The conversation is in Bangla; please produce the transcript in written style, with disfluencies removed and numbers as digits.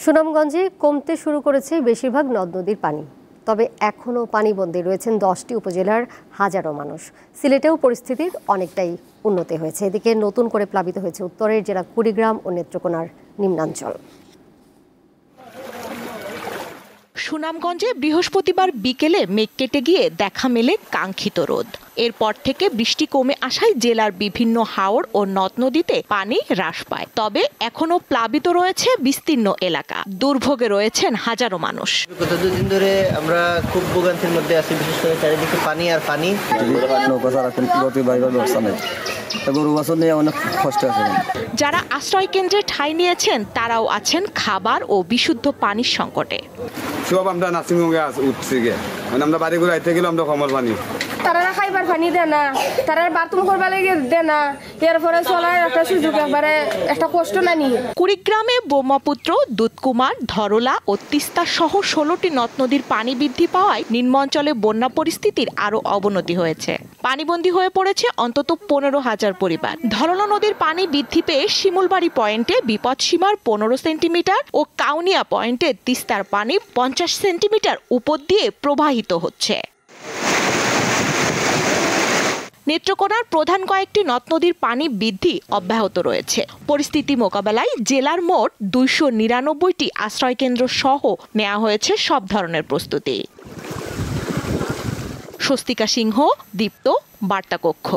সুনামগঞ্জে কমতে শুরু করেছে বেশিরভাগ নদ নদীর পানি, তবে এখনও পানিবন্দী রয়েছেন 10টি উপজেলার হাজারো মানুষ। সিলেটেও পরিস্থিতির অনেকটাই উন্নতি হয়েছে। এদিকে নতুন করে প্লাবিত হয়েছে উত্তরের জেলা কুড়িগ্রাম ও নেত্রকোনার নিম্নাঞ্চল। সুনামগঞ্জে বৃহস্পতিবার বিকেলে মেঘ কেটে গিয়ে দেখা মেলে কাঙ্ক্ষিত রোদ। এরপর থেকে বৃষ্টি কমে আসায় জেলার বিভিন্ন হাওর ও নদ নদীতে পানি হ্রাস পায়, তবে এখনো প্লাবিত রয়েছে বিস্তীর্ণ এলাকা। দুর্ভোগে রয়েছেন হাজারো মানুষ। গত দুদিন ধরে আমরা খুব ভোগান্তির মধ্যে আছি, বিশেষ করে চারিদিকে পানি আর পানি। যারা আশ্রয় কেন্দ্রে ঠাঁই নিয়েছেন তারাও আছেন খাবার ও বিশুদ্ধ পানির সংকটে। সব আমরা নার্সিংহোমে উঠছি গে, মানে আমরা বাড়ি ঘুরে আইতে গেলে আমরা কমল পানি, তারা খাইবার পানি দেয় না, তারা বাথরুম করবার লাগে দেয় না, এরপরে চলার একটা সুযোগ একবারে একটা কষ্ট না নিয়ে। কুড়িগ্রামে ব্রহ্মপুত্র, দুধকুমার, ধরলা ও তিস্তা সহ 16টি নদ নদীর পানি বৃদ্ধি পাওয়ায় নিম্নাঞ্চলে বন্যা পরিস্থিতির আরও অবনতি হয়েছে। পানিবন্দী হয়ে পড়েছে অন্তত 15,000 পরিবার। ধরলা নদীর পানি বৃদ্ধি পেয়ে শিমুলবাড়ি পয়েন্টে বিপদসীমার 15 সেন্টিমিটার ও কাউনিয়া পয়েন্টে তিস্তার পানি 50 সেন্টিমিটার উপর দিয়ে প্রবাহিত হচ্ছে। নেত্রকোনার প্রধান কয়েকটি নদ নদীর পানি বৃদ্ধি অব্যাহত রয়েছে। পরিস্থিতি মোকাবেলায় জেলার মোট 299টি আশ্রয়কেন্দ্র সহ নেওয়া হয়েছে সব ধরনের প্রস্তুতি। স্বস্তিকা সিংহ, দীপ্ত, বার্তা কক্ষ।